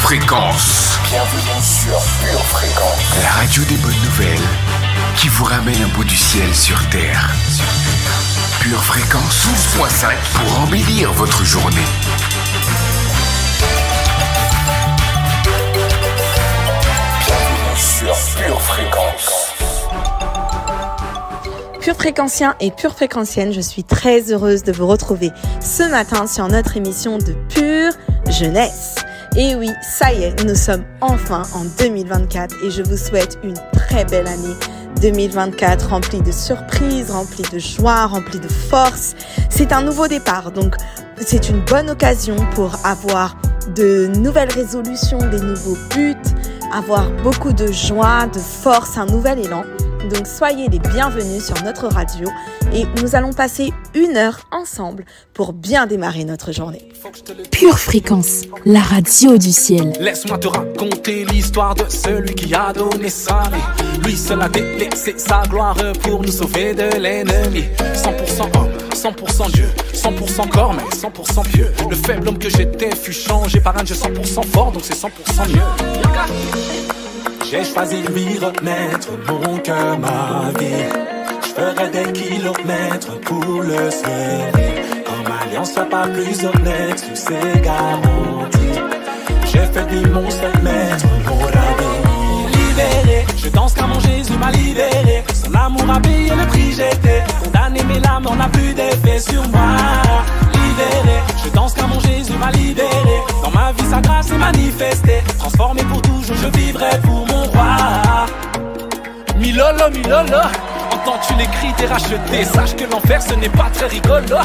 Fréquence. Bienvenue sur Pure Fréquence. La radio des bonnes nouvelles qui vous ramène un bout du ciel sur Terre. Pure Fréquence 12.5 pour embellir votre journée. Bienvenue sur Pure Fréquence. Pure Fréquencien et Pure Fréquencienne, je suis très heureuse de vous retrouver ce matin sur notre émission de Pure Jeunesse. Et oui, ça y est, nous sommes enfin en 2024 et je vous souhaite une très belle année 2024 remplie de surprises, remplie de joie, remplie de force. C'est un nouveau départ, donc c'est une bonne occasion pour avoir de nouvelles résolutions, des nouveaux buts, avoir beaucoup de joie, de force, un nouvel élan. Donc soyez les bienvenus sur notre radio et nous allons passer 1 heure ensemble pour bien démarrer notre journée. Pure Fréquence, la radio du ciel. Laisse-moi te raconter l'histoire de celui qui a donné sa vie. Lui seul a délaissé sa gloire pour nous sauver de l'ennemi. 100% homme, 100% Dieu, 100% corps mais 100% pieux. Le faible homme que j'étais fut changé par un Dieu 100% fort, donc c'est 100% mieux. J'ai choisi de lui remettre mon cœur, ma vie. Je ferai des kilomètres pour le servir. Comme alliance soit pas plus honnête, tout c'est garanti. J'ai fait de lui mon seul maître, mon ami. Libéré, je danse car mon Jésus m'a libéré. Son amour a payé le prix, j'étais condamné, mais l'âme n'en a plus d'effet sur moi. Libéré, je danse car mon Jésus m'a libéré. Dans ma vie sa grâce est manifestée. Transformé pour toujours, je vivrai pour mon roi. Milolo, Milolo, entends-tu les cris des rachetés? Sache que l'enfer ce n'est pas très rigolo.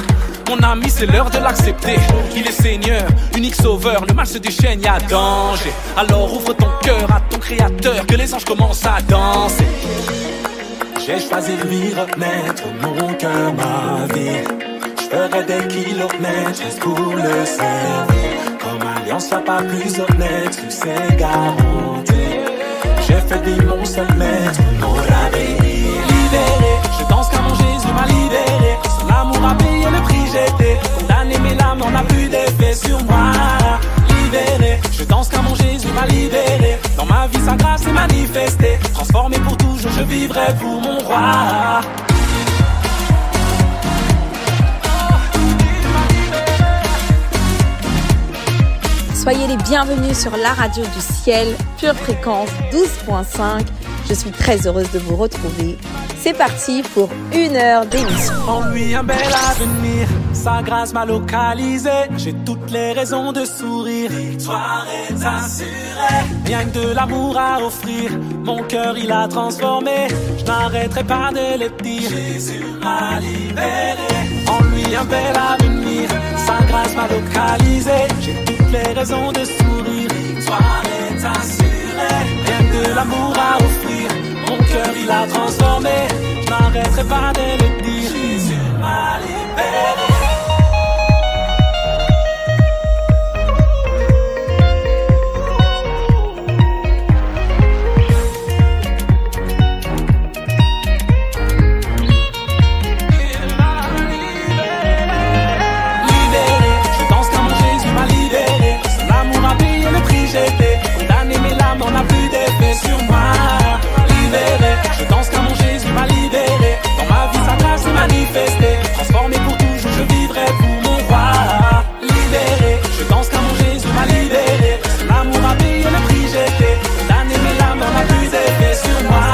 Mon ami, c'est l'heure de l'accepter. Il est Seigneur, unique sauveur. Le mal se déchaîne, y a danger. Alors ouvre ton cœur à ton créateur, que les anges commencent à danser. J'ai choisi de lui remettre mon cœur, ma vie. Je ferai des kilomètres juste pour le servir. Comme alliance soit pas plus honnête, tout c'est garanti. J'ai fait de lui mon seul maître, mon ami. Libéré, je danse car mon Jésus m'a libéré. Son amour a payé le prix, j'étais condamné, mais l'âme n'en a plus d'effet sur moi. Libéré, je danse car mon Jésus m'a libéré. Dans ma vie sa grâce est manifestée. Transformé pour toujours, je vivrai pour mon roi. Soyez les bienvenus sur la radio du ciel, Pure Fréquence 12.5. Je suis très heureuse de vous retrouver. C'est parti pour 1 heure d'émission. En lui un bel avenir, sa grâce m'a localisé. J'ai toutes les raisons de sourire. Victoire est assurée. Rien que de l'amour à offrir, mon cœur il a transformé. Je n'arrêterai pas de le dire. Jésus m'a libéré. En lui un bel avenir, sa grâce m'a localisé. J'ai toutes les raisons de sourire. Victoire est assurée. Rien que de l'amour à offrir, mon cœur il a transformé. Je n'arrêterai pas de le dire. Jésus m'a libéré. J'étais condamné, mais l'âme n'en a plus d'effet sur moi. Libéré, je danse car mon Jésus m'a libéré. Dans ma vie sa grâce est manifestée. Transformé pour toujours, je vivrai pour mon roi. Libéré, je danse car mon Jésus m'a libéré. Son amour a payé le prix, j'étais condamné, mais l'âme n'en a plus d'effet sur moi.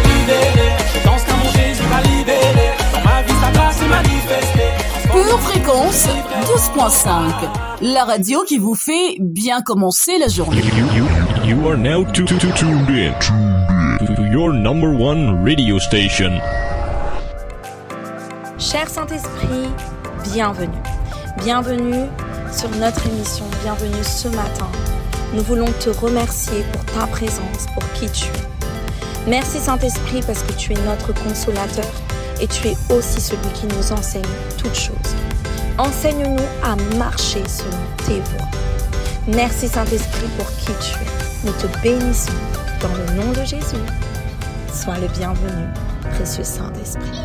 Libéré, je danse car mon Jésus m'a libéré. Dans ma vie sa grâce est manifestée. Pure Fréquence 12.5, la radio qui vous fait bien commencer la journée. You are now tuned in to your number one radio station. Cher Saint-Esprit, bienvenue. Bienvenue sur notre émission, bienvenue ce matin. Nous voulons te remercier pour ta présence, pour qui tu es. Merci Saint-Esprit parce que tu es notre consolateur et tu es aussi celui qui nous enseigne toutes choses. Enseigne-nous à marcher selon tes voies. Merci Saint-Esprit pour qui tu es. Nous te bénissons dans le nom de Jésus. Sois le bienvenu, précieux Saint-Esprit.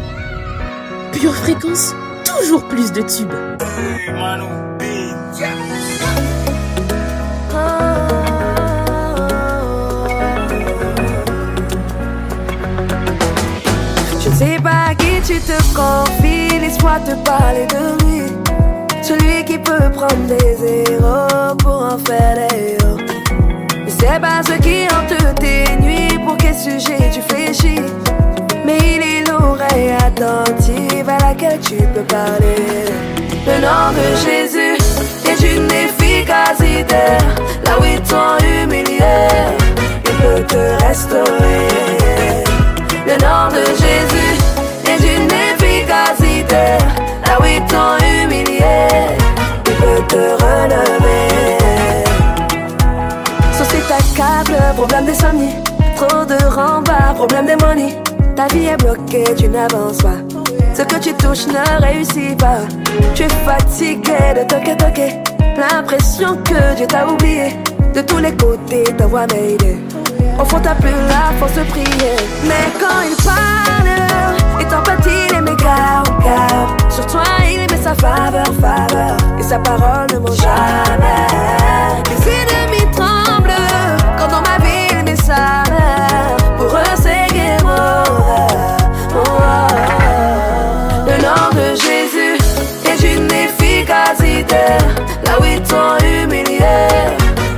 Pure Fréquence, toujours plus de tubes. Oh. tu te confies, laisse-moi te parler de lui. Celui qui peut prendre des héros pour en faire des héros. Et c'est pas ce qui hante tes nuits, pour quel sujet tu fléchis. Mais il est l'oreille attentive à laquelle tu peux parler. Le nom de Jésus est une efficacité. Là où ils t'ont humilié, il peut te restaurer. Le nom de Jésus est une efficacité. Là où ils t'ont humilié, il peut te relever. Sauce ta câble, problème d'insomnie. Trop de rembarres, problème d'hémonie. Ta vie est bloquée, tu n'avances pas. Ce que tu touches ne réussit pas. Tu es fatigué de toquer. L'impression que Dieu t'a oublié. De tous les côtés, ta voix m'aide. Au fond t'as plus la force de prier. Mais quand il parle, et t'empathie les méga. Sur toi il met sa faveur. Et sa parole ne ment jamais. Les ennemis tremblent quand dans ma vie il met sa main. Pour eux c'est guerre. Le nom de Jésus est une efficacité. Là où ils t'ont humilié,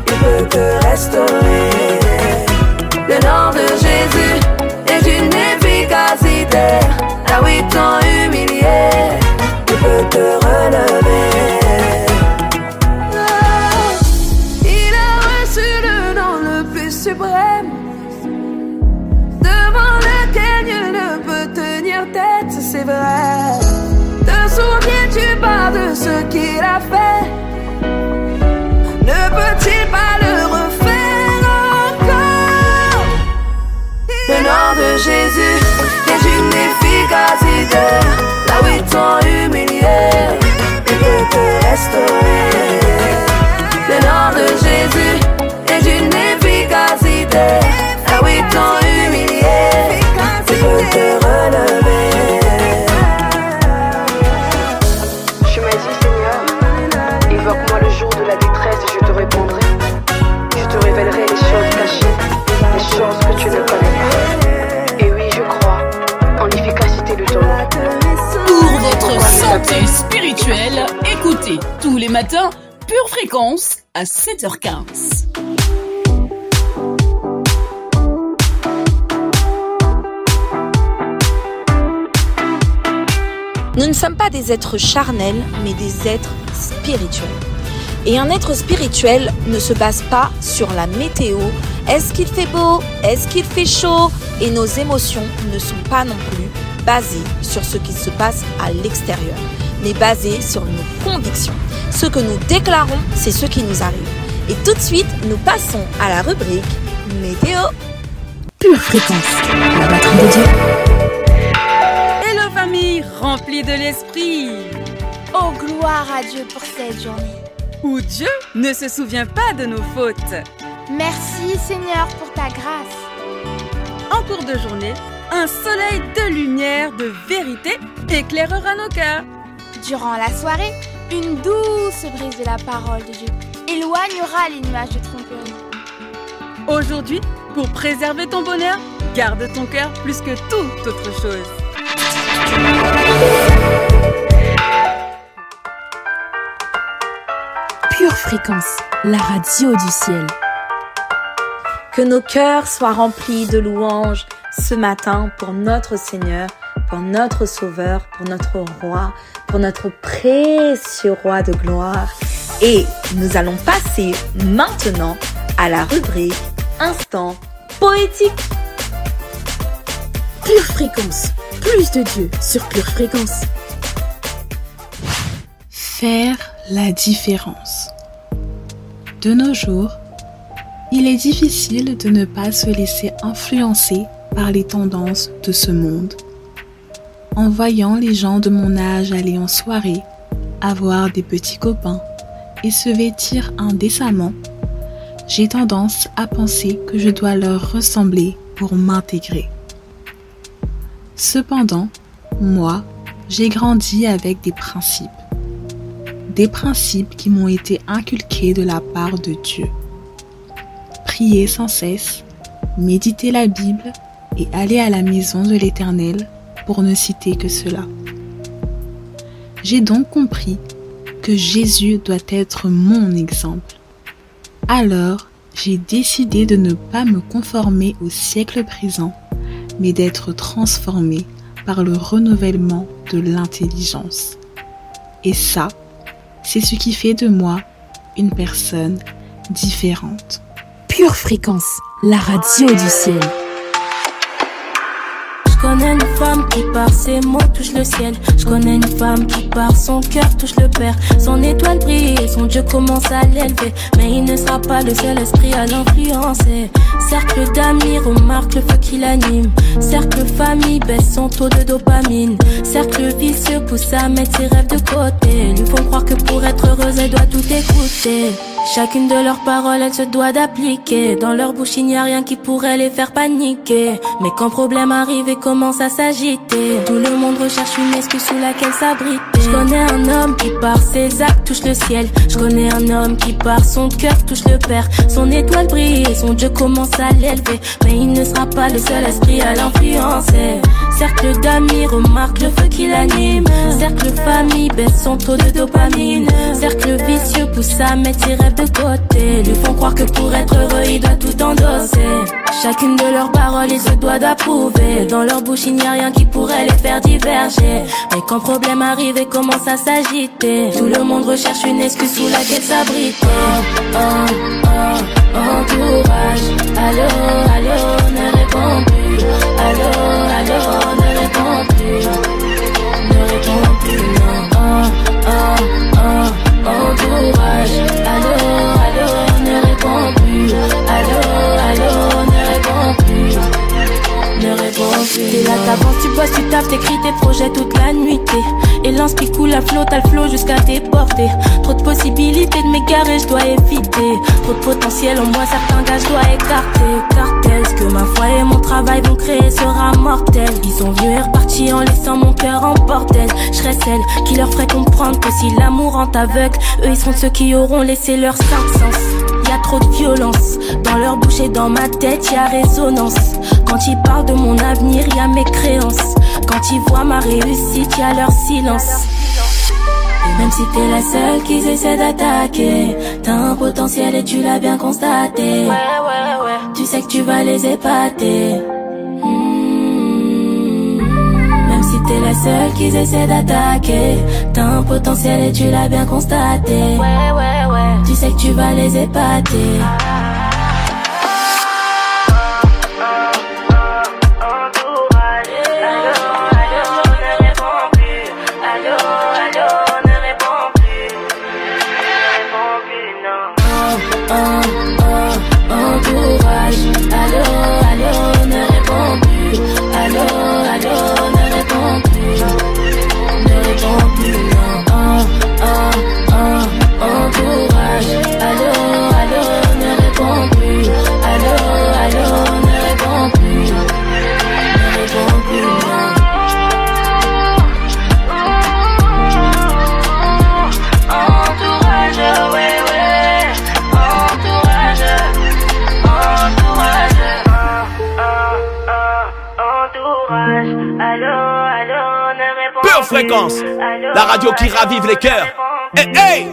il peut te restaurer. Le nom de Jésus est une efficacité. Là où ils t'ont humilié, il peut te relever. Il a reçu le nom le plus suprême, devant lequel nul ne peut tenir tête, c'est vrai. Te souviens-tu pas de ce qu'il a fait? Ne peut-il pas le refaire encore? Le nom de Jésus est une efficacité. Là où ils t'ont humilié, il peut te restaurer. Le nom de Jésus est une efficacité. Là où ils t'ont humilié, il peut te relever. Je m'ai dit, Seigneur, évoque-moi le jour de la détresse et je te répondrai. Je te révélerai les choses cachées, les choses que tu ne connais pas. Et oui, je crois en l'efficacité de ton nom. Pour votre santé spirituelle, écoutez tous les matins Pure Fréquence à 7h15. Nous ne sommes pas des êtres charnels, mais des êtres spirituels. Et un être spirituel ne se base pas sur la météo. Est-ce qu'il fait beau? Est-ce qu'il fait chaud? Et nos émotions ne sont pas non plus basées sur ce qui se passe à l'extérieur, mais basées sur nos convictions. Ce que nous déclarons, c'est ce qui nous arrive. Et tout de suite, nous passons à la rubrique météo. Pure Fréquence, la batterie de Dieu. Hello famille remplie de l'esprit. Oh gloire à Dieu pour cette journée. Où Dieu ne se souvient pas de nos fautes. Merci Seigneur pour ta grâce. En cours de journée, un soleil de lumière, de vérité éclairera nos cœurs. Durant la soirée, une douce brise de la parole de Dieu éloignera les nuages de tromperie. Aujourd'hui, pour préserver ton bonheur, garde ton cœur plus que toute autre chose. Pure Fréquence, la radio du ciel. Que nos cœurs soient remplis de louanges ce matin pour notre Seigneur, pour notre Sauveur, pour notre Roi, pour notre précieux Roi de gloire. Et nous allons passer maintenant à la rubrique Instant Poétique. Pure Fréquence, plus de Dieu sur Pure Fréquence. Faire la différence. De nos jours, il est difficile de ne pas se laisser influencer par les tendances de ce monde. En voyant les gens de mon âge aller en soirée, avoir des petits copains et se vêtir indécemment, j'ai tendance à penser que je dois leur ressembler pour m'intégrer. Cependant, moi, j'ai grandi avec des principes qui m'ont été inculqués de la part de Dieu. Prier sans cesse, méditer la Bible et aller à la maison de l'Éternel pour ne citer que cela. J'ai donc compris que Jésus doit être mon exemple. Alors, j'ai décidé de ne pas me conformer au siècle présent, mais d'être transformé par le renouvellement de l'intelligence. Et ça, c'est ce qui fait de moi une personne différente. Pure Fréquence, la radio du ciel. Je connais une femme qui par ses mots touche le ciel. Je connais une femme qui par son cœur touche le Père. Son étoile brille et son Dieu commence à l'élever. Mais il ne sera pas le seul esprit à l'influencer. Cercle d'amis remarque le feu qui l'anime. Cercle famille baisse son taux de dopamine. Cercle vicieux pousse à mettre ses rêves de côté. Lui font croire que pour être heureuse elle doit tout écouter. Chacune de leurs paroles, elle se doit d'appliquer. Dans leur bouche, il n'y a rien qui pourrait les faire paniquer. Mais quand problème arrive et commence à s'agiter, tout le monde recherche une excuse sous laquelle s'abriter. Je connais un homme qui par ses actes touche le ciel. Je connais un homme qui par son cœur touche le Père. Son étoile brille et son Dieu commence à l'élever. Mais il ne sera pas le seul esprit à l'influencer. Cercle d'amis remarque le feu qui l'anime. Cercle famille baisse son taux de dopamine. Cercle vicieux pousse à mettre ses rêves de côté. Lui font croire que pour être heureux il doit tout endosser. Chacune de leurs paroles il se doit d'approuver. Dans leur bouche il n'y a rien qui pourrait les faire diverger. Mais quand problème arrive et commence à s'agiter, tout le monde recherche une excuse sous laquelle s'abriter. Entourage, allô, allô, ne réponds plus. Allô, allô, ne réponds plus. Ne réponds plus, non. Entourage, allô, allô, ne réponds plus. Allô, allô, ne réponds plus. Ne réponds plus. T'es là, t'avances, tu bosses, tu taffes, t'écris tes projets toute la nuit. Et lance qui coule à flot, t'as le flow jusqu'à tes portées. Trop de possibilités de m'égarer, je dois éviter. Trop de potentiel en moi, certains gars je dois écarter. Cartel, ce que ma foi et mon travail vont créer sera mortel. Ils sont vieux et repartis en laissant mon cœur en bordel. Je serai celle qui leur ferait comprendre que si l'amour rend aveugle, eux ils seront ceux qui auront laissé leur cinq sens. Y'a trop de violence, dans leur bouche et dans ma tête y'a résonance. Quand ils parlent de mon avenir y'a mes créances. Quand ils voient ma réussite y'a leur silence. Et même si t'es la seule qu'ils essaient d'attaquer, t'as un potentiel et tu l'as bien constaté. Tu sais que tu vas les épater. Même si t'es la seule qu'ils essaient d'attaquer, t'as un potentiel et tu l'as bien constaté. Tu sais que tu vas les épater. Fréquence, la radio qui ravive les cœurs. Hey, hey!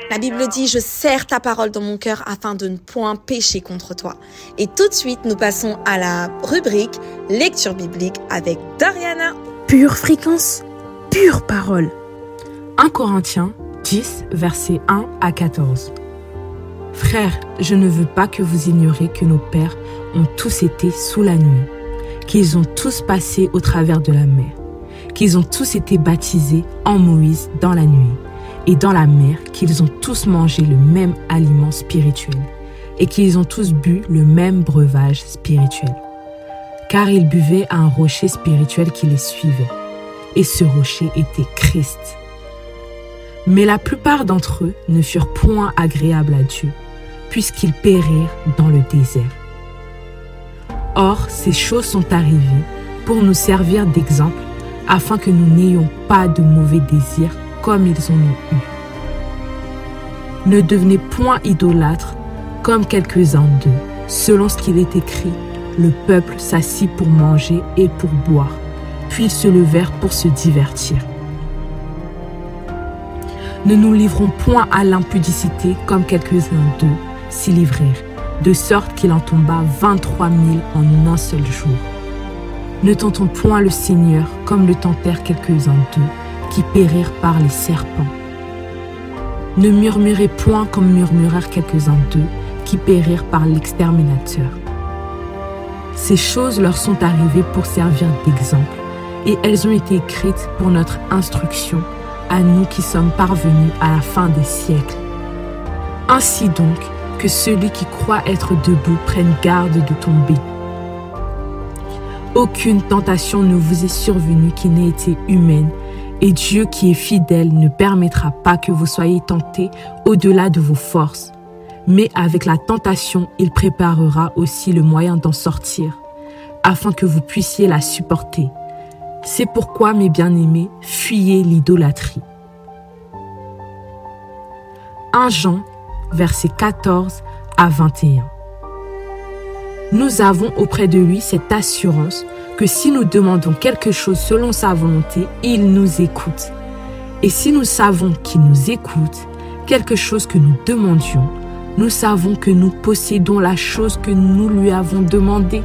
La Bible dit « Je serre ta parole dans mon cœur afin de ne point pécher contre toi ». Et tout de suite, nous passons à la rubrique lecture biblique avec Dariana. Pure Fréquence, pure parole. 1 Corinthiens 10, versets 1 à 14. Frères, je ne veux pas que vous ignoriez que nos pères ont tous été sous la nuit, qu'ils ont tous passé au travers de la mer, qu'ils ont tous été baptisés en Moïse dans la nuit, et dans la mer, qu'ils ont tous mangé le même aliment spirituel, et qu'ils ont tous bu le même breuvage spirituel. Car ils buvaient à un rocher spirituel qui les suivait, et ce rocher était Christ. Mais la plupart d'entre eux ne furent point agréables à Dieu, puisqu'ils périrent dans le désert. Or, ces choses sont arrivées pour nous servir d'exemple, afin que nous n'ayons pas de mauvais désirs comme ils en ont eu. Ne devenez point idolâtres comme quelques-uns d'eux, selon ce qu'il est écrit, le peuple s'assit pour manger et pour boire, puis ils se levèrent pour se divertir. Ne nous livrons point à l'impudicité comme quelques-uns d'eux s'y livrèrent, de sorte qu'il en tomba 23 000 en un seul jour. Ne tentons point le Seigneur comme le tentèrent quelques-uns d'eux qui périrent par les serpents. Ne murmurez point comme murmurèrent quelques-uns d'eux qui périrent par l'exterminateur. Ces choses leur sont arrivées pour servir d'exemple, et elles ont été écrites pour notre instruction, à nous qui sommes parvenus à la fin des siècles. Ainsi donc, que celui qui croit être debout prenne garde de tomber. Aucune tentation ne vous est survenue qui n'ait été humaine, et Dieu qui est fidèle ne permettra pas que vous soyez tentés au-delà de vos forces. Mais avec la tentation, il préparera aussi le moyen d'en sortir, afin que vous puissiez la supporter. C'est pourquoi, mes bien-aimés, fuyez l'idolâtrie. 1 Jean, versets 14 à 21. Nous avons auprès de lui cette assurance que si nous demandons quelque chose selon sa volonté, il nous écoute. Et si nous savons qu'il nous écoute, quelque chose que nous demandions, nous savons que nous possédons la chose que nous lui avons demandée.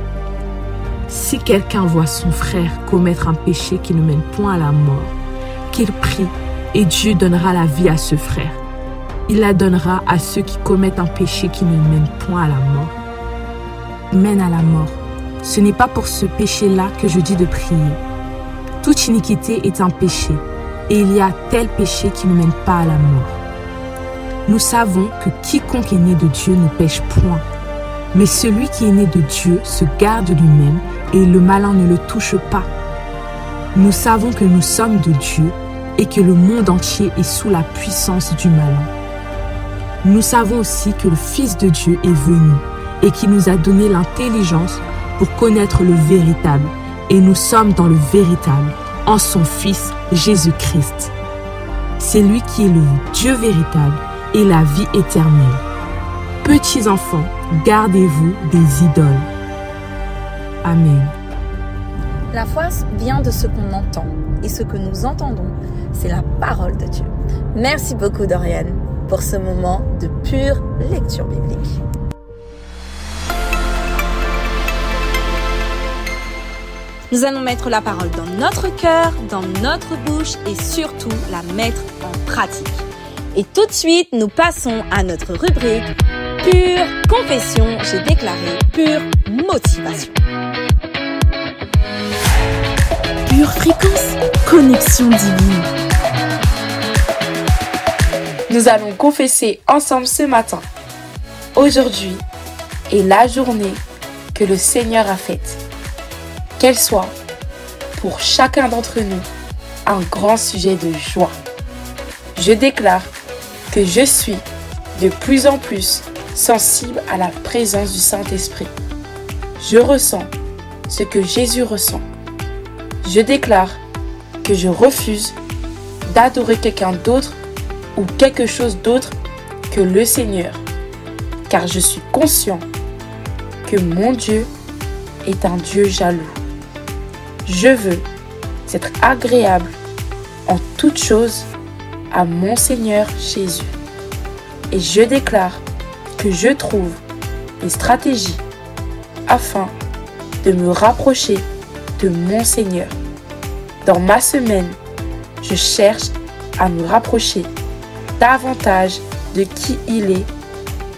Si quelqu'un voit son frère commettre un péché qui ne mène point à la mort, qu'il prie et Dieu donnera la vie à ce frère. Il la donnera à ceux qui commettent un péché qui ne mène point à la mort. Mène à la mort. Ce n'est pas pour ce péché-là que je dis de prier. Toute iniquité est un péché, et il y a tel péché qui ne mène pas à la mort. Nous savons que quiconque est né de Dieu ne pêche point. Mais celui qui est né de Dieu se garde lui-même et le malin ne le touche pas. Nous savons que nous sommes de Dieu et que le monde entier est sous la puissance du malin. Nous savons aussi que le Fils de Dieu est venu et qu'il nous a donné l'intelligence pour connaître le véritable. Et nous sommes dans le véritable, en son Fils Jésus-Christ. C'est lui qui est le Dieu véritable et la vie éternelle. Petits enfants, gardez-vous des idoles. Amen. La foi vient de ce qu'on entend, et ce que nous entendons, c'est la parole de Dieu. Merci beaucoup Dorian pour ce moment de pure lecture biblique. Nous allons mettre la parole dans notre cœur, dans notre bouche et surtout la mettre en pratique. Et tout de suite, nous passons à notre rubrique Pure confession, j'ai déclaré pure motivation. Pure fréquence, connexion divine. Nous allons confesser ensemble ce matin. Aujourd'hui est la journée que le Seigneur a faite. Qu'elle soit, pour chacun d'entre nous, un grand sujet de joie. Je déclare que je suis de plus en plus sensible à la présence du Saint-Esprit. Je ressens ce que Jésus ressent. Je déclare que je refuse d'adorer quelqu'un d'autre ou quelque chose d'autre que le Seigneur, car je suis conscient que mon Dieu est un Dieu jaloux. Je veux être agréable en toutes choses à mon Seigneur Jésus. Et je déclare que je trouve des stratégies afin de me rapprocher de mon Seigneur. Dans ma semaine, je cherche à me rapprocher davantage de qui il est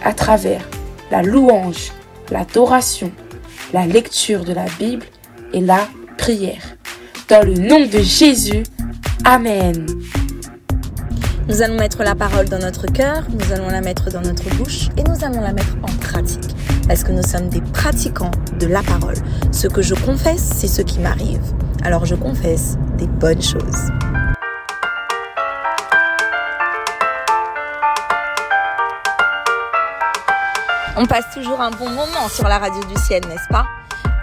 à travers la louange, l'adoration, la lecture de la Bible et la prière. Dans le nom de Jésus, Amen. Nous allons mettre la parole dans notre cœur, nous allons la mettre dans notre bouche et nous allons la mettre en pratique. Parce que nous sommes des pratiquants de la parole. Ce que je confesse, c'est ce qui m'arrive. Alors je confesse des bonnes choses. On passe toujours un bon moment sur la radio du ciel, n'est-ce pas?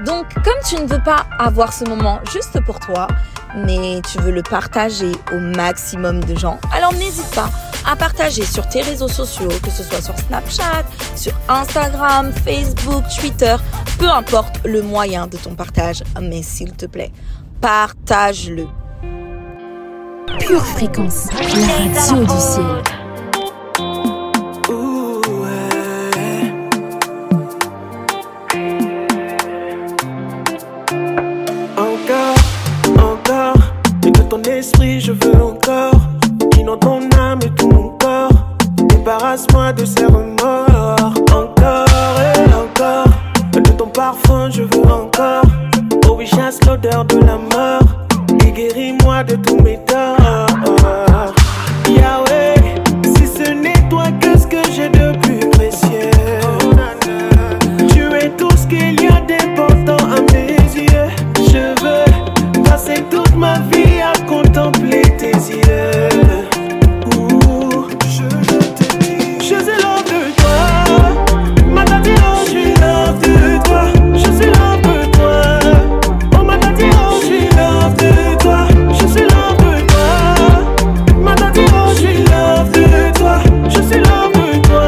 Donc, comme tu ne veux pas avoir ce moment juste pour toi, mais tu veux le partager au maximum de gens, alors n'hésite pas à partager sur tes réseaux sociaux, que ce soit sur Snapchat, sur Instagram, Facebook, Twitter, peu importe le moyen de ton partage, mais s'il te plaît, partage-le. Pure Fréquence, la radio du ciel. Esprit, je veux encore inonde ton âme et tout mon corps. Débarrasse-moi de ces remords. Encore et encore de ton parfum, je veux encore. Oh oui, chasse l'odeur de la mort et guéris-moi de tous mes torts. Yahweh, si ce n'est toi, qu'est-ce que j'ai de plus précieux? Tu es tout ce qu'il y a d'important à mes yeux. Je veux passer toute ma vie à contempler tes yeux. Je suis l'homme de toi. Matati, oh, je suis l'homme de toi. Je suis l'homme de toi. Oh, Matati, oh, je suis l'homme de toi. Je suis l'homme de toi. Matati, oh, je suis l'homme de toi. Je suis l'homme de toi.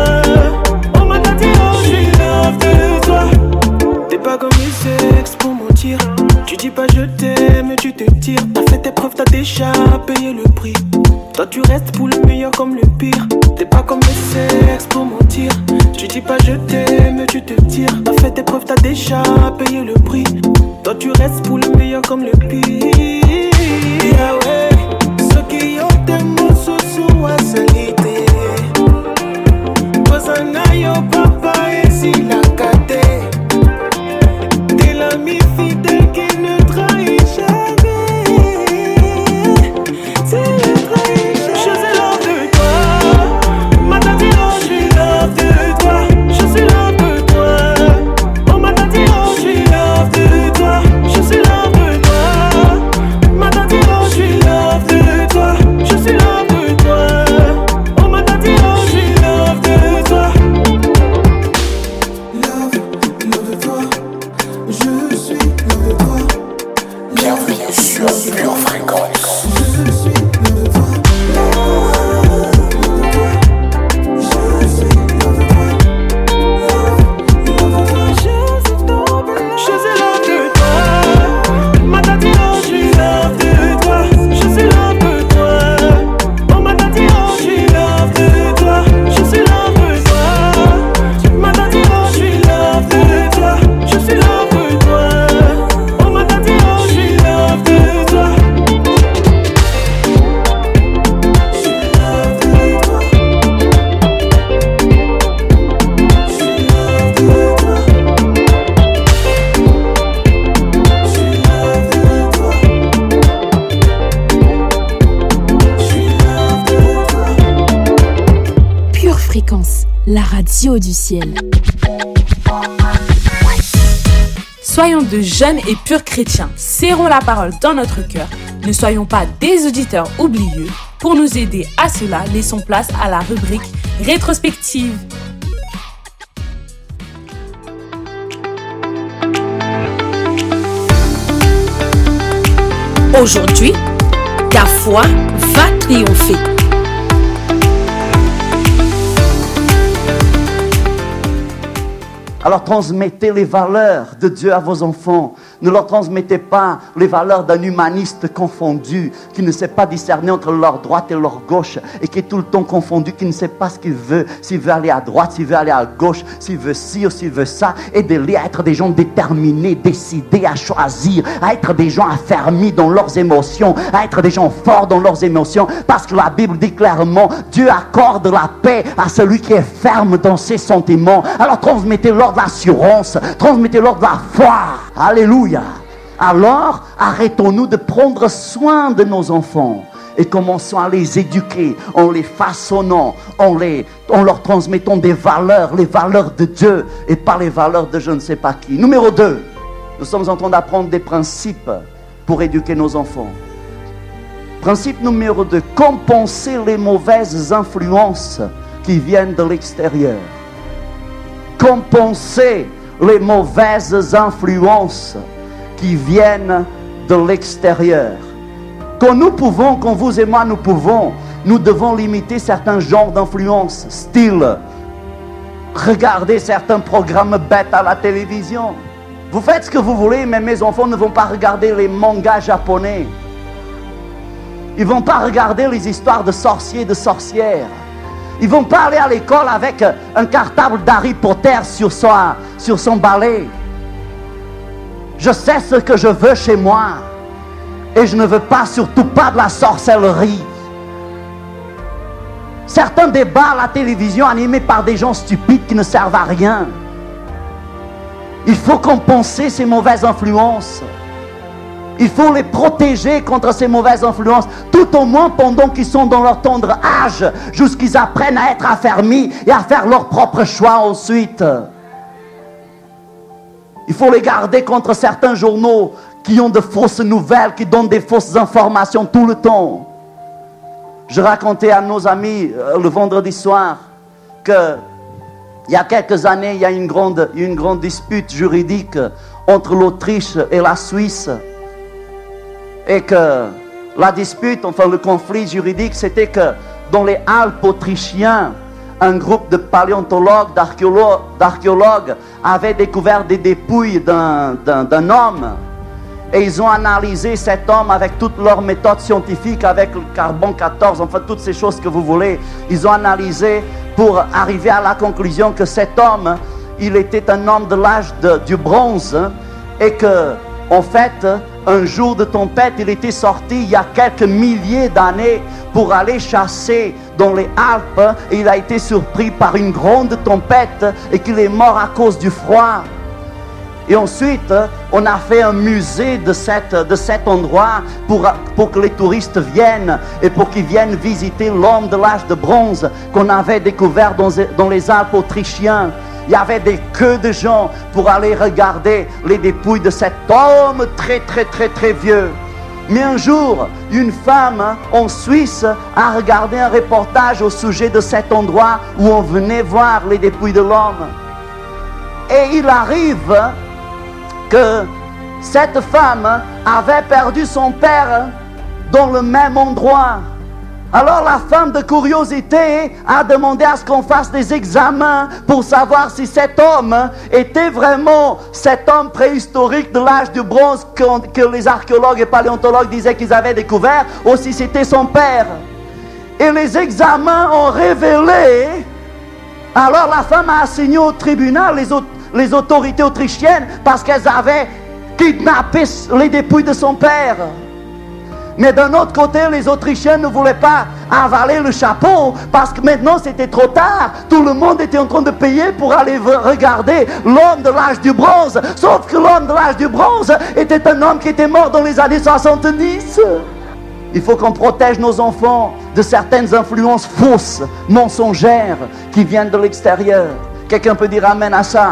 Oh, Matati, oh, je suis l'homme de toi. T'es pas comme les ex pour mentir. Tu dis pas je t'aime, tu te tires. T'as fait tes preuves, t'as déjà payé le prix. Toi tu restes pour le meilleur comme le pire. T'es pas comme le sexe pour mentir. Tu dis pas je t'aime, tu te tires. T'as fait tes preuves, t'as déjà payé le prix. Toi tu restes pour le meilleur comme le pire. Ah ouais, ceux qui ont des mots sous à salité. Toi yo papa et si la caté. T'es l'ami fidèle qui ne trahit jamais. C'est le trahit jamais. Je suis l'homme de toi. Matati, oh, je suis l'homme de toi. Je suis l'homme de toi. Oh, Matati, oh, je suis l'homme de toi. Je suis l'homme de toi. Matati, oh, je suis l'homme de toi. Je suis l'homme de toi. Oh, Matati, oh, je suis l'homme de toi. Bienvenue sur Pure Fréquence. La radio du ciel. Soyons de jeunes et purs chrétiens, serrons la parole dans notre cœur, ne soyons pas des auditeurs oublieux. Pour nous aider à cela, laissons place à la rubrique rétrospective. Aujourd'hui, ta foi va triompher. Alors transmettez les valeurs de Dieu à vos enfants. Ne leur transmettez pas les valeurs d'un humaniste confondu, qui ne sait pas discerner entre leur droite et leur gauche, et qui est tout le temps confondu, qui ne sait pas ce qu'il veut, s'il veut aller à droite, s'il veut aller à gauche, s'il veut ci ou s'il veut ça. Aidez-les à être des gens déterminés, décidés à choisir, à être des gens affermis dans leurs émotions, à être des gens forts dans leurs émotions, parce que la Bible dit clairement, Dieu accorde la paix à celui qui est ferme dans ses sentiments. Alors transmettez-leur de l'assurance, transmettez-leur de la foi. Alléluia. Alors, arrêtons-nous de prendre soin de nos enfants et commençons à les éduquer en les façonnant, en leur transmettant des valeurs, les valeurs de Dieu et pas les valeurs de je ne sais pas qui. Numéro 2, nous sommes en train d'apprendre des principes pour éduquer nos enfants. Principe numéro 2, compenser les mauvaises influences qui viennent de l'extérieur. Compenser les mauvaises influences qui viennent de l'extérieur. Quand nous pouvons, quand vous et moi nous pouvons, nous devons limiter certains genres d'influence, style regarder certains programmes bêtes à la télévision. Vous faites ce que vous voulez, mais mes enfants ne vont pas regarder les mangas japonais. Ils ne vont pas regarder les histoires de sorciers, de sorcières. Ils ne vont pas aller à l'école avec un cartable d'Harry Potter sur son balai. Je sais ce que je veux chez moi. Et je ne veux pas, surtout pas de la sorcellerie. Certains débats à la télévision animés par des gens stupides qui ne servent à rien. Il faut compenser ces mauvaises influences. Il faut les protéger contre ces mauvaises influences, tout au moins pendant qu'ils sont dans leur tendre âge, jusqu'ils apprennent à être affermis et à faire leur propre choix ensuite. Il faut les garder contre certains journaux qui ont de fausses nouvelles, qui donnent des fausses informations tout le temps. Je racontais à nos amis le vendredi soir que il y a quelques années, il y a une grande dispute juridique entre l'Autriche et la Suisse. Et que la dispute, enfin le conflit juridique, c'était que dans les Alpes autrichiennes, un groupe de paléontologues, d'archéologues avait découvert des dépouilles d'un homme. Et ils ont analysé cet homme avec toutes leurs méthodes scientifiques, avec le carbone 14, enfin toutes ces choses que vous voulez. Ils ont analysé pour arriver à la conclusion que cet homme, il était un homme de l'âge du bronze, et que, en fait, un jour de tempête, il était sorti il y a quelques milliers d'années pour aller chasser dans les Alpes, et il a été surpris par une grande tempête et qu'il est mort à cause du froid. Et ensuite, on a fait un musée de cet endroit pour que les touristes viennent et pour qu'ils viennent visiter l'homme de l'âge de bronze qu'on avait découvert dans les Alpes autrichiennes. Il y avait des queues de gens pour aller regarder les dépouilles de cet homme très vieux. Mais un jour, une femme en Suisse a regardé un reportage au sujet de cet endroit où on venait voir les dépouilles de l'homme. Et il arrive que cette femme avait perdu son père dans le même endroit. Alors la femme de curiosité a demandé à ce qu'on fasse des examens pour savoir si cet homme était vraiment cet homme préhistorique de l'âge du bronze que les archéologues et paléontologues disaient qu'ils avaient découvert, ou si c'était son père. Et les examens ont révélé. Alors la femme a assigné au tribunal les autorités autrichiennes parce qu'elles avaient kidnappé les dépouilles de son père. Mais d'un autre côté, les Autrichiens ne voulaient pas avaler le chapeau parce que maintenant c'était trop tard. Tout le monde était en train de payer pour aller regarder l'homme de l'âge du bronze. Sauf que l'homme de l'âge du bronze était un homme qui était mort dans les années 70. Il faut qu'on protège nos enfants de certaines influences fausses, mensongères, qui viennent de l'extérieur. Quelqu'un peut dire amen à ça?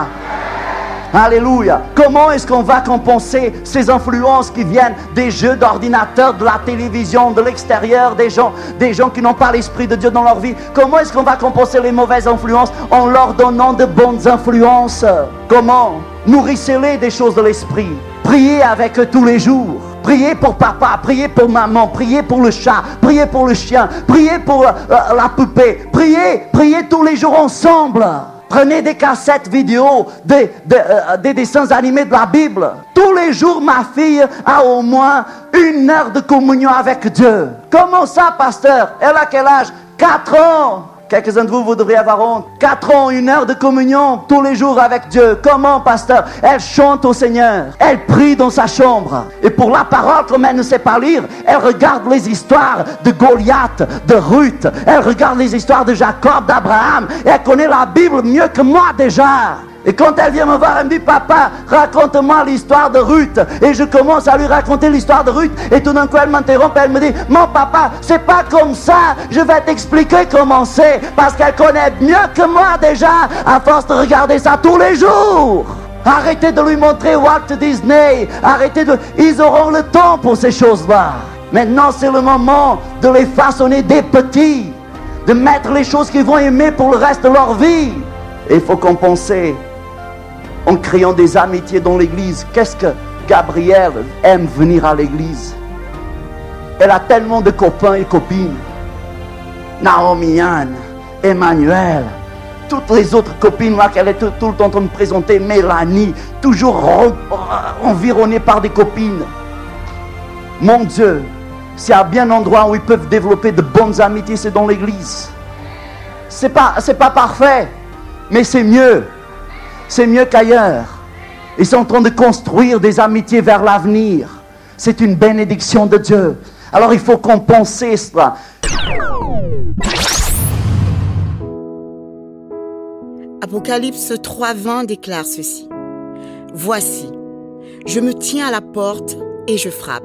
Alléluia. Comment est-ce qu'on va compenser ces influences qui viennent des jeux d'ordinateur, de la télévision, de l'extérieur, des gens qui n'ont pas l'Esprit de Dieu dans leur vie? Comment est-ce qu'on va compenser les mauvaises influences en leur donnant de bonnes influences? Comment? Nourrissez-les des choses de l'Esprit. Priez avec eux tous les jours. Priez pour papa, priez pour maman, priez pour le chat, priez pour le chien, priez pour la poupée. Priez tous les jours ensemble. Prenez des cassettes vidéo, des dessins animés de la Bible. Tous les jours, ma fille a au moins 1 heure de communion avec Dieu. Comment ça, pasteur? Elle a quel âge? 4 ans. Quelques-uns de vous devriez avoir honte. 4 ans, 1 heure de communion tous les jours avec Dieu. Comment, pasteur? Elle chante au Seigneur. Elle prie dans sa chambre. Et pour la parole, comme elle ne sait pas lire, elle regarde les histoires de Goliath, de Ruth. Elle regarde les histoires de Jacob, d'Abraham. Et elle connaît la Bible mieux que moi déjà. Et quand elle vient me voir, elle me dit, papa, raconte-moi l'histoire de Ruth. Et je commence à lui raconter l'histoire de Ruth. Et tout d'un coup, elle m'interrompt, elle me dit, mon papa, c'est pas comme ça. Je vais t'expliquer comment c'est. Parce qu'elle connaît mieux que moi déjà, à force de regarder ça tous les jours. Arrêtez de lui montrer Walt Disney. Ils auront le temps pour ces choses-là. Maintenant, c'est le moment de les façonner des petits. De mettre les choses qu'ils vont aimer pour le reste de leur vie. Et il faut compenser en créant des amitiés dans l'église. Qu'est-ce que Gabrielle aime venir à l'église? Elle a tellement de copains et copines. Naomi Anne, Emmanuel, toutes les autres copines là qu'elle est tout le temps en train de présenter, Mélanie, toujours environnée par des copines. Mon Dieu, s'il y a bien un endroit où ils peuvent développer de bonnes amitiés, c'est dans l'église. C'est pas parfait, mais c'est mieux. C'est mieux qu'ailleurs. Ils sont en train de construire des amitiés vers l'avenir. C'est une bénédiction de Dieu. Alors il faut compenser cela. Apocalypse 3:20 déclare ceci. Voici, je me tiens à la porte et je frappe.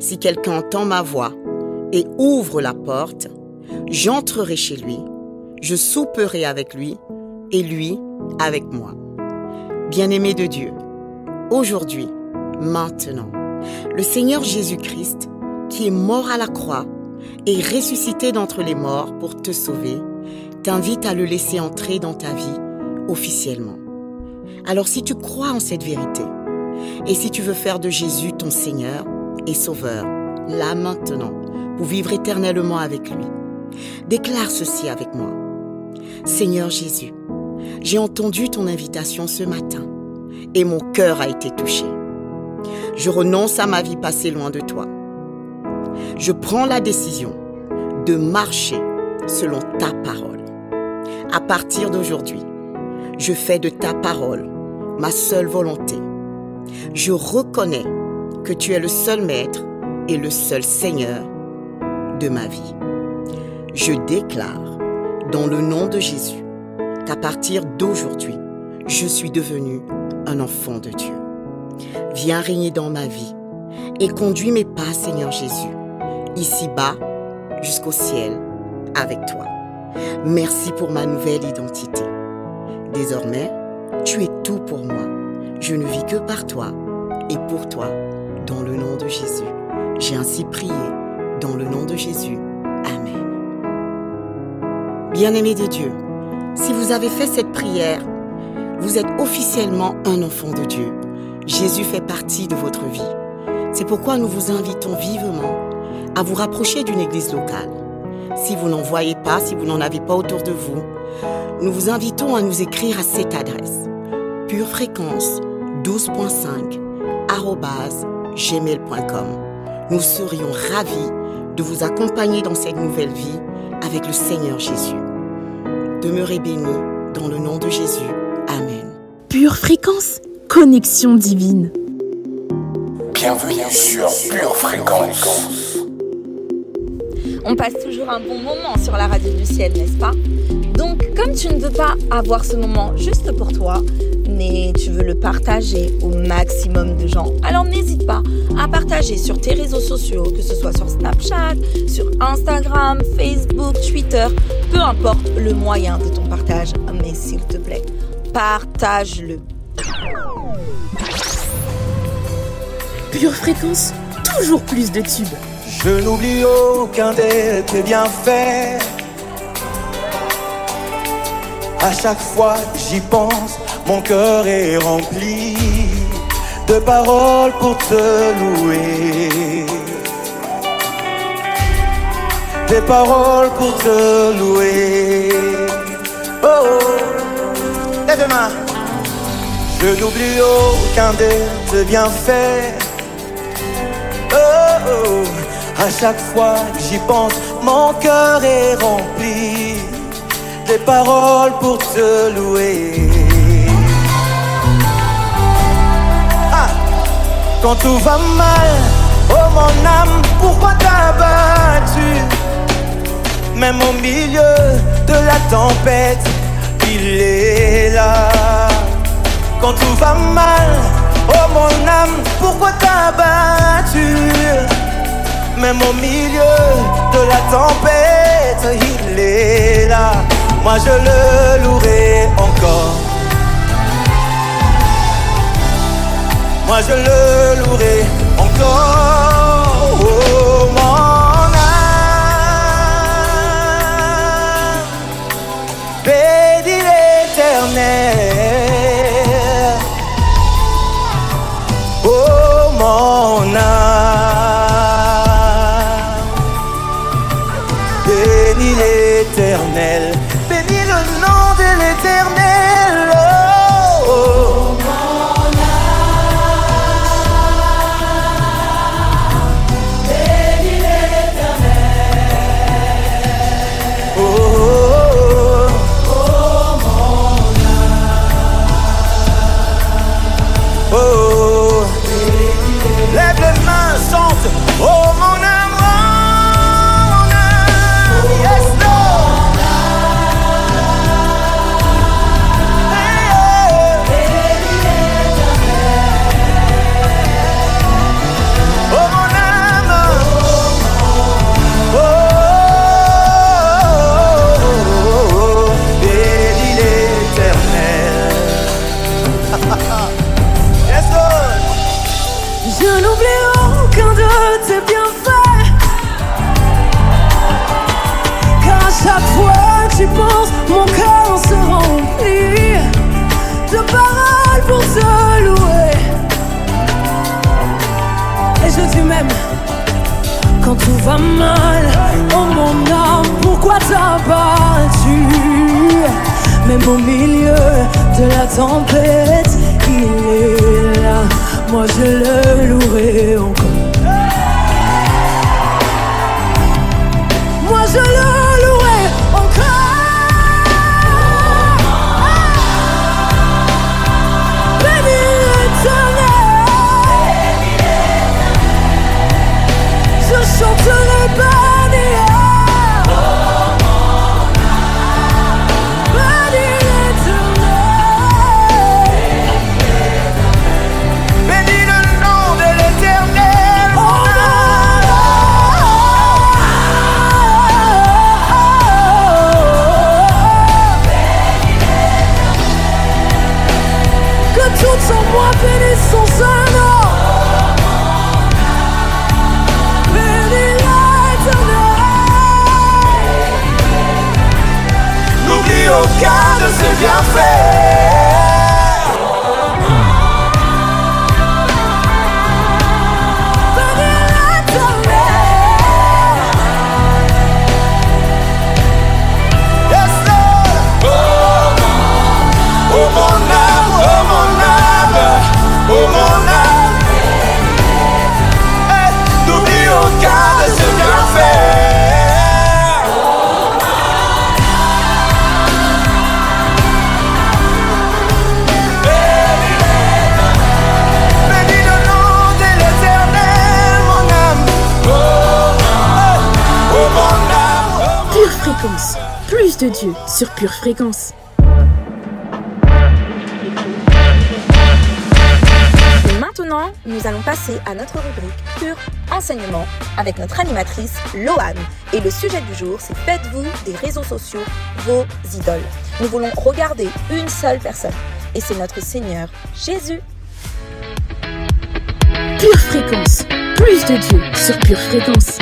Si quelqu'un entend ma voix et ouvre la porte, j'entrerai chez lui, je souperai avec lui et lui avec moi. Bien-aimé de Dieu, aujourd'hui, maintenant, le Seigneur Jésus-Christ, qui est mort à la croix et ressuscité d'entre les morts pour te sauver, t'invite à le laisser entrer dans ta vie officiellement. Alors si tu crois en cette vérité et si tu veux faire de Jésus ton Seigneur et Sauveur, là maintenant, pour vivre éternellement avec lui, déclare ceci avec moi. Seigneur Jésus, j'ai entendu ton invitation ce matin et mon cœur a été touché. Je renonce à ma vie passée loin de toi. Je prends la décision de marcher selon ta parole. À partir d'aujourd'hui, je fais de ta parole ma seule volonté. Je reconnais que tu es le seul maître et le seul Seigneur de ma vie. Je déclare, dans le nom de Jésus, qu'à partir d'aujourd'hui, je suis devenu un enfant de Dieu. Viens régner dans ma vie et conduis mes pas, Seigneur Jésus, ici-bas jusqu'au ciel avec toi. Merci pour ma nouvelle identité. Désormais, tu es tout pour moi. Je ne vis que par toi et pour toi, dans le nom de Jésus. J'ai ainsi prié, dans le nom de Jésus. Amen. Bien-aimés de Dieu, si vous avez fait cette prière, vous êtes officiellement un enfant de Dieu. Jésus fait partie de votre vie. C'est pourquoi nous vous invitons vivement à vous rapprocher d'une église locale. Si vous n'en voyez pas, si vous n'en avez pas autour de vous, nous vous invitons à nous écrire à cette adresse purefréquence12.5@gmail.com. Nous serions ravis de vous accompagner dans cette nouvelle vie avec le Seigneur Jésus. Demeurez bénis dans le nom de Jésus. Amen. Pure Fréquence, connexion divine. Bienvenue sur Pure Fréquence. On passe toujours un bon moment sur la radio du ciel, n'est-ce pas? Donc, comme tu ne veux pas avoir ce moment juste pour toi, mais tu veux le partager au maximum de gens, alors n'hésite pas à partager sur tes réseaux sociaux, que ce soit sur Snapchat, sur Instagram, Facebook, Twitter, peu importe le moyen de ton partage, mais s'il te plaît, partage-le. Pure Fréquence, toujours plus de tubes. Je n'oublie aucun de tes bienfaits. À chaque fois que j'y pense, mon cœur est rempli de paroles pour te louer. Des paroles pour te louer. Oh, oh. Lève les mains. Je n'oublie aucun de tes bienfaits. Oh, oh. À chaque fois que j'y pense, mon cœur est rempli des paroles pour te louer. Ah. Quand tout va mal, oh mon âme, pourquoi t'as battu? Même au milieu de la tempête, il est là. Quand tout va mal, oh mon âme, pourquoi t'as battu? Même au milieu de la tempête, il est là. Moi je le louerai encore. Moi je le louerai encore. Oh mon âme, bénis l'Éternel. Oh mon âme, bénis l'Éternel. va mal. Oh mon âme, pourquoi t'as battu? Même au milieu de la tempête, il est là. Moi je le louerai encore. Moi je le louerai encore. Béni l'Éternel. Je chanterai béni. Sans moi, bénis son Saint-Nom. Bénis l'Éternel. N'oublie aucun de ses bienfaits. Plus de Dieu sur Pure Fréquence. Et maintenant, nous allons passer à notre rubrique Pure Enseignement avec notre animatrice Loane. Et le sujet du jour, c'est faites-vous des réseaux sociaux vos idoles. Nous voulons regarder une seule personne et c'est notre Seigneur Jésus. Pure Fréquence. Plus de Dieu sur Pure Fréquence.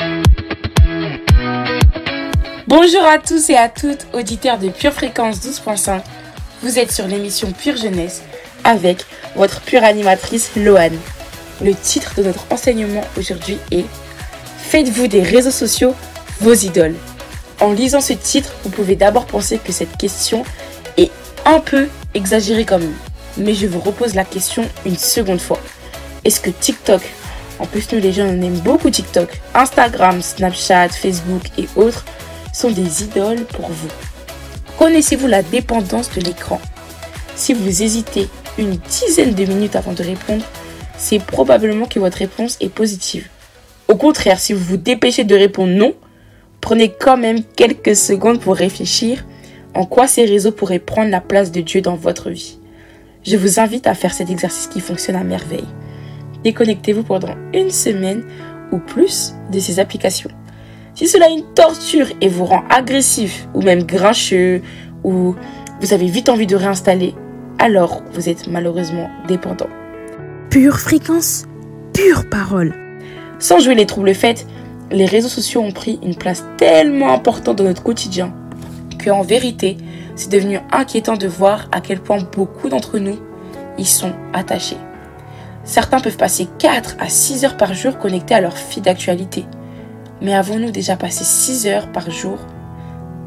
Bonjour à tous et à toutes, auditeurs de Pure Fréquence 12.5. Vous êtes sur l'émission Pure Jeunesse avec votre pure animatrice Loane. Le titre de notre enseignement aujourd'hui est « Faites-vous des réseaux sociaux vos idoles ?» En lisant ce titre, vous pouvez d'abord penser que cette question est un peu exagérée quand même. Mais je vous repose la question une seconde fois. Est-ce que TikTok, en plus nous les jeunes on aime beaucoup TikTok, Instagram, Snapchat, Facebook et autres, sont des idoles pour vous? Connaissez-vous la dépendance de l'écran? Si vous hésitez une dizaine de minutes avant de répondre, c'est probablement que votre réponse est positive. Au contraire, si vous vous dépêchez de répondre non, prenez quand même quelques secondes pour réfléchir en quoi ces réseaux pourraient prendre la place de Dieu dans votre vie. Je vous invite à faire cet exercice qui fonctionne à merveille. Déconnectez-vous pendant une semaine ou plus de ces applications. Si cela est une torture et vous rend agressif ou même grincheux ou vous avez vite envie de réinstaller, alors vous êtes malheureusement dépendant. Pure Fréquence, pure parole. Sans jouer les troubles faits, les réseaux sociaux ont pris une place tellement importante dans notre quotidien qu'en vérité, c'est devenu inquiétant de voir à quel point beaucoup d'entre nous y sont attachés. Certains peuvent passer 4 à 6 heures par jour connectés à leur feed d'actualité. Mais avons-nous déjà passé 6 heures par jour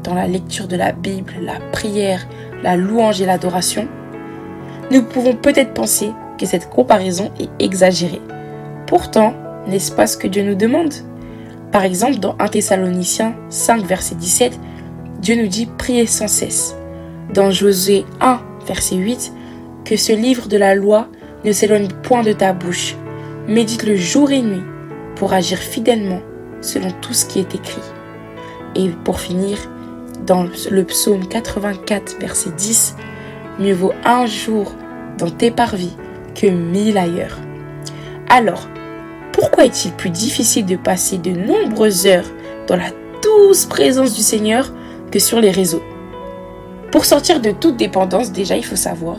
dans la lecture de la Bible, la prière, la louange et l'adoration? Nous pouvons peut-être penser que cette comparaison est exagérée. Pourtant, n'est-ce pas ce que Dieu nous demande? Par exemple, dans 1 Thessaloniciens 5, verset 17, Dieu nous dit « Priez sans cesse ». Dans Josué 1, verset 8, « Que ce livre de la loi ne s'éloigne point de ta bouche. Médite-le jour et nuit pour agir fidèlement selon tout ce qui est écrit. » Et pour finir, dans le psaume 84, verset 10, « Mieux vaut un jour dans tes parvis que 1000 ailleurs. » Alors, pourquoi est-il plus difficile de passer de nombreuses heures dans la douce présence du Seigneur que sur les réseaux? Pour sortir de toute dépendance, déjà il faut savoir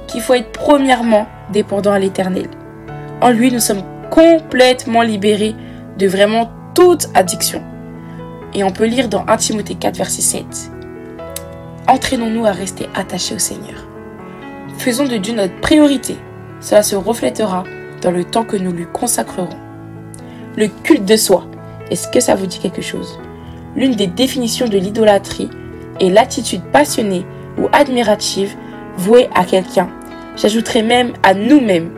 qu'il faut être premièrement dépendant à l'Éternel. En lui, nous sommes complètement libérés de vraiment toute addiction. Et on peut lire dans 1 Timothée 4, verset 7. Entraînons-nous à rester attachés au Seigneur. Faisons de Dieu notre priorité. Cela se reflètera dans le temps que nous lui consacrerons. Le culte de soi Est-ce que ça vous dit quelque chose? L'une des définitions de l'idolâtrie est l'attitude passionnée ou admirative vouée à quelqu'un. J'ajouterais même à nous-mêmes.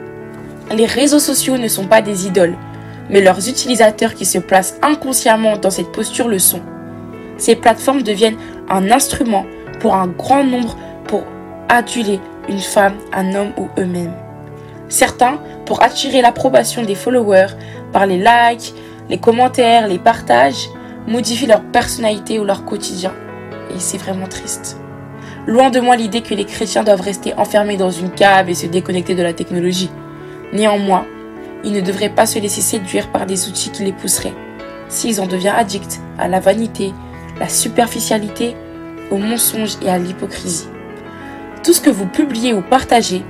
Les réseaux sociaux ne sont pas des idoles, mais leurs utilisateurs qui se placent inconsciemment dans cette posture le sont. Ces plateformes deviennent un instrument pour un grand nombre pour aduler une femme, un homme ou eux-mêmes. Certains pour attirer l'approbation des followers par les likes, les commentaires, les partages, modifient leur personnalité ou leur quotidien. Et c'est vraiment triste. Loin de moi l'idée que les chrétiens doivent rester enfermés dans une cave et se déconnecter de la technologie. Néanmoins, ils ne devraient pas se laisser séduire par des outils qui les pousseraient, s'ils en deviennent addicts à la vanité, la superficialité, au mensonge et à l'hypocrisie. Tout ce que vous publiez ou partagez,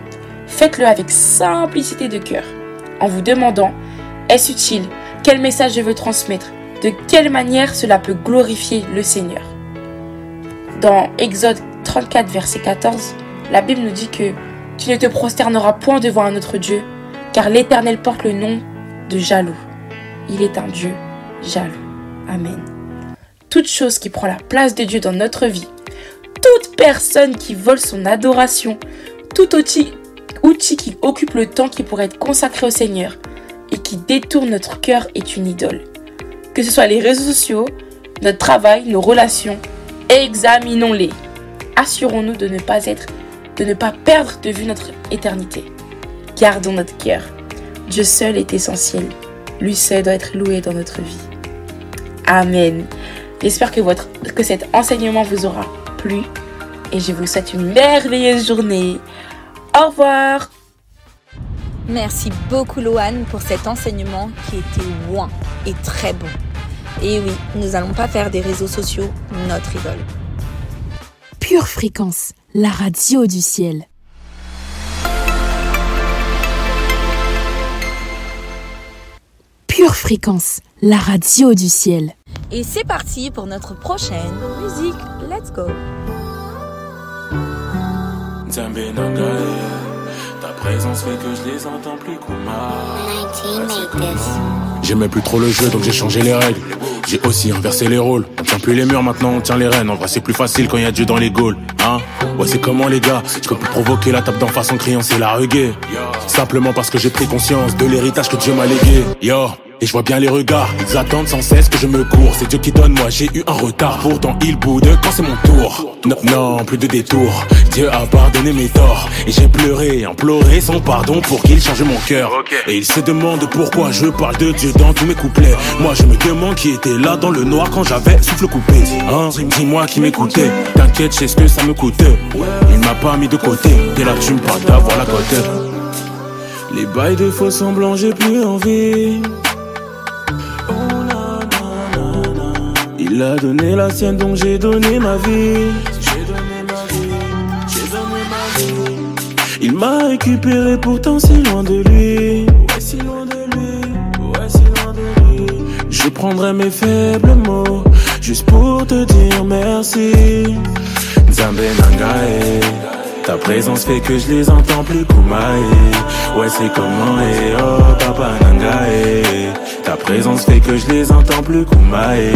faites-le avec simplicité de cœur, en vous demandant, est-ce utile? Quel message je veux transmettre? De quelle manière cela peut glorifier le Seigneur? Dans Exode 34, verset 14, la Bible nous dit que tu ne te prosterneras point devant un autre Dieu, car l'Éternel porte le nom de jaloux. Il est un Dieu jaloux. Amen. Toute chose qui prend la place de Dieu dans notre vie, toute personne qui vole son adoration, tout outil qui occupe le temps qui pourrait être consacré au Seigneur et qui détourne notre cœur est une idole. Que ce soit les réseaux sociaux, notre travail, nos relations, examinons-les. Assurons-nous de ne pas perdre de vue notre éternité. Gardons notre cœur. Dieu seul est essentiel. Lui seul doit être loué dans notre vie. Amen. J'espère que cet enseignement vous aura plu et je vous souhaite une merveilleuse journée. Au revoir. Merci beaucoup Loane pour cet enseignement qui était loin et très bon. Et oui, nous n'allons pas faire des réseaux sociaux notre idole. Pure Fréquence, la radio du ciel. Pure Fréquence, la radio du ciel. Et c'est parti pour notre prochaine musique. Let's go. Ta présence fait que je les entends plus J'aimais plus trop le jeu donc j'ai changé les règles. J'ai aussi inversé les rôles. On tient plus les murs maintenant on tient les rênes. En vrai c'est plus facile quand y a Dieu dans les Gaules. Hein? Ouais c'est comment les gars. Je peux plus provoquer la tape d'en face en criant c'est la reggae. Simplement parce que j'ai pris conscience de l'héritage que Dieu m'a légué. Yo. Et je vois bien les regards, ils attendent sans cesse que je me cours. C'est Dieu qui donne, moi j'ai eu un retard. Pourtant il boude quand c'est mon tour. Non, plus de détours. Dieu a pardonné mes torts. Et j'ai pleuré, imploré son pardon pour qu'il change mon cœur. Et il se demande pourquoi je parle de Dieu dans tous mes couplets. Moi je me demande qui était là dans le noir quand j'avais souffle coupé. Hein, dis-moi qui m'écoutait. T'inquiète, je sais ce que ça me coûtait. Il m'a pas mis de côté. Dès là tu me parles d'avoir la cote. Les bails de faux semblants j'ai plus envie. Il a donné la sienne donc j'ai donné ma vie. Il m'a récupéré pourtant si loin de lui. Ouais si loin de lui. Je prendrai mes faibles mots juste pour te dire merci. Nzambe Nangae, ta présence fait que je les entends plus Kumae. Ouais c'est comment oh Papa Nangae. Ta présence fait que je les entends plus Kumae.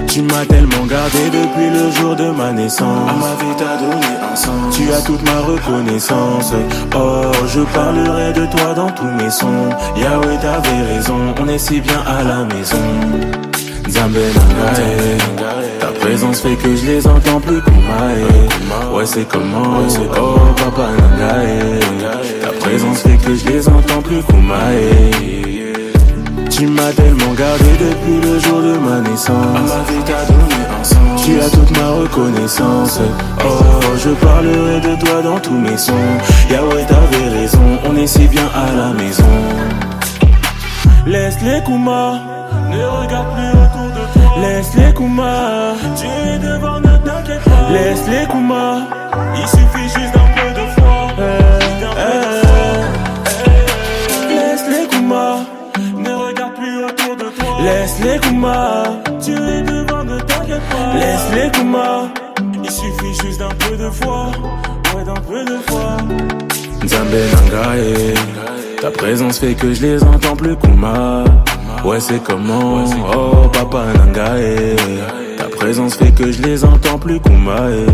Tu m'as tellement gardé depuis le jour de ma naissance. À ma vie t'as donné un sens. Tu as toute ma reconnaissance. Oh, je parlerai de toi dans tous mes sons. Yahweh t'avais raison, on est si bien à la maison. Nzambe Nangae, ta présence fait que je les entends plus Kumae. Ouais c'est comment, oh Papa Nangae. Ta présence fait que je les entends plus Kumae. Tu m'as tellement gardé depuis le jour de ma naissance. À ma vie t'as donné un sens. Tu as toute ma reconnaissance. Oh, je parlerai de toi dans tous mes sons. Yahweh t'avais raison, on est si bien à la maison. Laisse les Kuma, ne regarde plus autour de toi. Laisse les Kuma, tu es devant, ne t'inquiète pas. Laisse les Kuma, il suffit juste d'un peu de foi. Laisse les Kuma, ne regarde plus autour de toi. Laisse les Kuma, tu es devant, ne t'inquiète pas. Laisse les Kuma, il suffit juste d'un peu de foi. Ouais, d'un peu de foi. Nzambe Nangae, ta présence fait que je les entends plus Kuma. Ouais, c'est comment, oh papa Nangae. Ta présence fait que je les entends plus Kumae.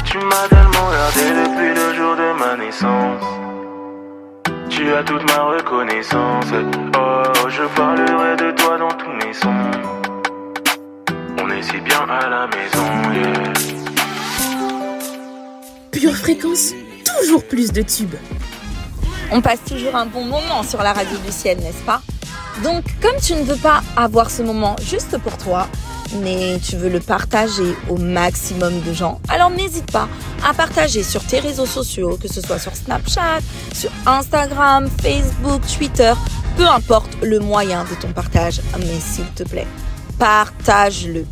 Tu m'as tellement gardé depuis le jour de ma naissance. Tu as toute ma reconnaissance. Oh, je parlerai de toi dans tous mes sons. On est si bien à la maison, yeah. Pure Fréquence, toujours plus de tubes. On passe toujours un bon moment sur la radio du ciel, n'est-ce pas? Donc, comme tu ne veux pas avoir ce moment juste pour toi, mais tu veux le partager au maximum de gens, alors n'hésite pas à partager sur tes réseaux sociaux, que ce soit sur Snapchat, sur Instagram, Facebook, Twitter, peu importe le moyen de ton partage, mais s'il te plaît, partage-le.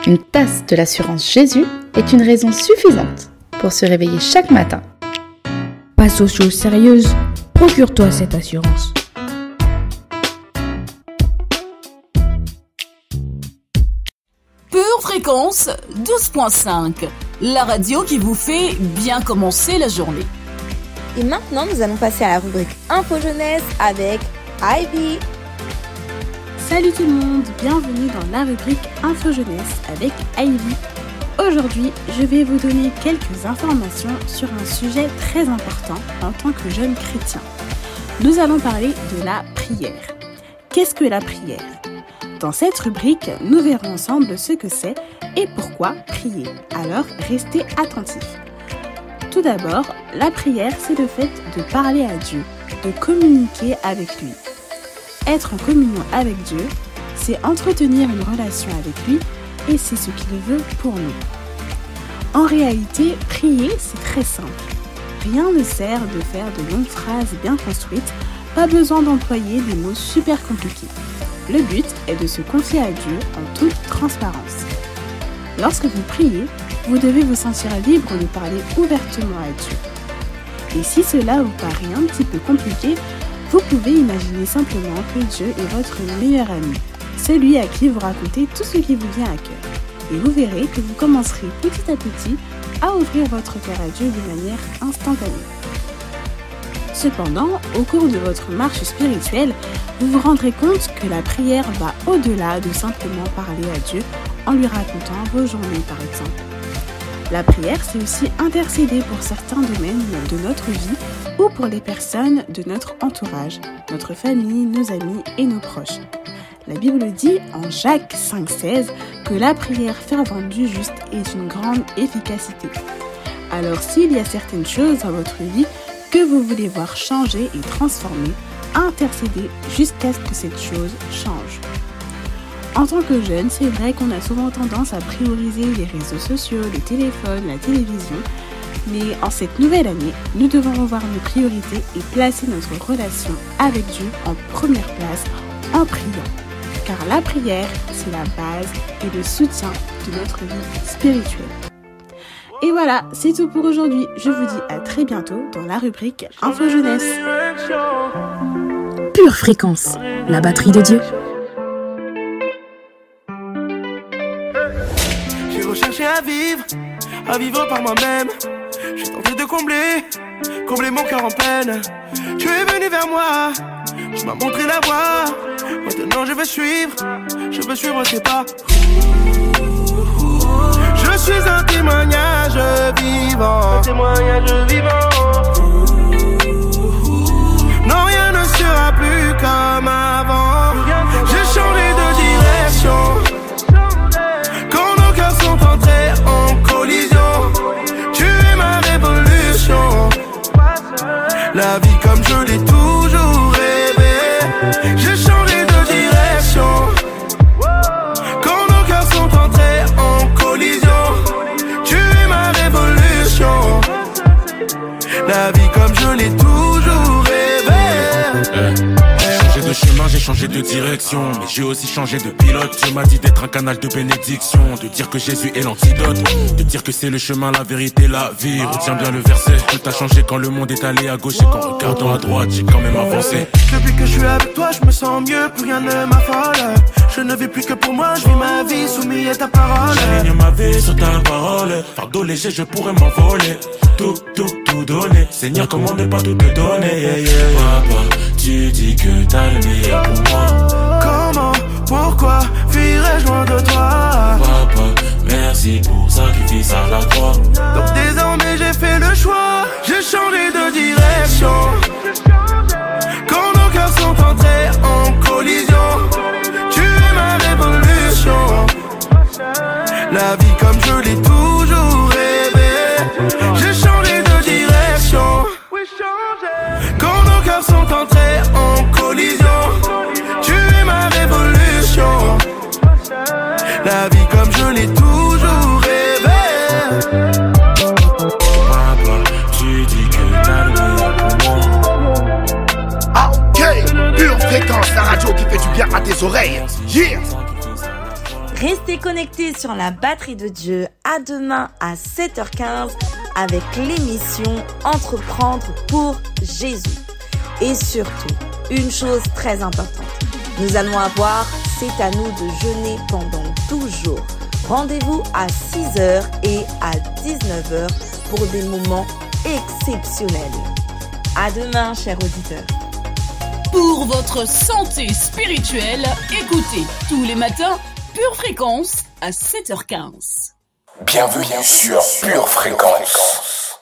Une tasse de l'assurance Jésus est une raison suffisante pour se réveiller chaque matin. Passe aux choses sérieuses, procure-toi cette assurance. Pure Fréquence 12.5, la radio qui vous fait bien commencer la journée. Et maintenant, nous allons passer à la rubrique Info Jeunesse avec Ivy. Salut tout le monde, bienvenue dans la rubrique Info Jeunesse avec Ivy. Aujourd'hui, je vais vous donner quelques informations sur un sujet très important en tant que jeune chrétien. Nous allons parler de la prière. Qu'est-ce que la prière ? Dans cette rubrique, nous verrons ensemble ce que c'est et pourquoi prier. Alors, restez attentifs. Tout d'abord, la prière, c'est le fait de parler à Dieu, de communiquer avec lui. Être en communion avec Dieu, c'est entretenir une relation avec lui et c'est ce qu'il veut pour nous. En réalité, prier, c'est très simple. Rien ne sert de faire de longues phrases bien construites, pas besoin d'employer des mots super compliqués. Le but est de se confier à Dieu en toute transparence. Lorsque vous priez, vous devez vous sentir libre de parler ouvertement à Dieu. Et si cela vous paraît un petit peu compliqué, vous pouvez imaginer simplement que Dieu est votre meilleur ami, celui à qui vous racontez tout ce qui vous vient à cœur. Et vous verrez que vous commencerez petit à petit à ouvrir votre cœur à Dieu de manière instantanée. Cependant, au cours de votre marche spirituelle, vous vous rendrez compte que la prière va au-delà de simplement parler à Dieu en lui racontant vos journées par exemple. La prière, c'est aussi intercéder pour certains domaines de notre vie ou pour les personnes de notre entourage, notre famille, nos amis et nos proches. La Bible dit en Jacques 5,16 que la prière fervente du juste est une grande efficacité. Alors s'il y a certaines choses dans votre vie que vous voulez voir changer et transformer, intercédez jusqu'à ce que cette chose change. En tant que jeune, c'est vrai qu'on a souvent tendance à prioriser les réseaux sociaux, les téléphones, la télévision, mais en cette nouvelle année, nous devons revoir nos priorités et placer notre relation avec Dieu en première place en priant. Car la prière, c'est la base et le soutien de notre vie spirituelle. Et voilà, c'est tout pour aujourd'hui. Je vous dis à très bientôt dans la rubrique Info Jeunesse. Pure Fréquence, la batterie de Dieu. J'ai recherché à vivre par moi-même. J'ai tenté de combler mon cœur en peine. Tu es venu vers moi, tu m'as montré la voie. Maintenant je veux suivre tes pas. Je suis un témoignage vivant. Non, rien ne sera plus comme avant. J'ai changé de direction. Quand nos cœurs sont entrés en collision, tu es ma révolution. La vie comme je l'ai toujours rêvé. J'ai changé de direction. Quand nos cœurs sont entrés en collision, tu es ma révolution. La vie comme je l'ai toujours rêvé. Changé de chemin, j'ai changé de direction, mais j'ai aussi changé de pilote. Dieu m'a dit d'être un canal de bénédiction, de dire que Jésus est l'antidote, de dire que c'est le chemin, la vérité, la vie. Retiens bien le verset, tout a changé quand le monde est allé à gauche et qu'en regardant à droite, j'ai quand même avancé. Depuis que je suis avec toi, je me sens mieux, plus rien ne m'affole. Je ne vis plus que pour moi, je vis ma vie soumis à ta parole. J'aligne ma vie sur ta parole, fardeau léger, je pourrais m'envoler. Tout tout donner. Seigneur, comment ne pas tout te donner, yeah, yeah. Papa, tu dis que t'as le meilleur pour moi. Comment, pourquoi fuirais-je loin de toi? Papa, merci pour sacrifice à la croix. Donc désormais j'ai fait le choix, j'ai changé de direction. Quand nos cœurs sont entrés en collision, tu es ma révolution. La vie comme je l'ai toujours rêvé, j'ai changé de direction. Quand nos cœurs sont entrés en collision, tu es ma révolution. La vie comme je l'ai toujours rêvé. Papa, tu dis que t'as le meilleur pour moi. Ah, ok, Pure Fréquence, la radio qui fait du bien à tes oreilles. Yeah. Restez connectés sur la batterie de Dieu. À demain à 7h15 avec l'émission Entreprendre pour Jésus. Et surtout, une chose très importante. Nous allons avoir C'est à nous de jeûner pendant 12 jours. Rendez-vous à 6h et à 19h pour des moments exceptionnels. À demain, chers auditeurs. Pour votre santé spirituelle, écoutez tous les matins Pure Fréquence à 7h15. Bienvenue sur Pure Fréquence.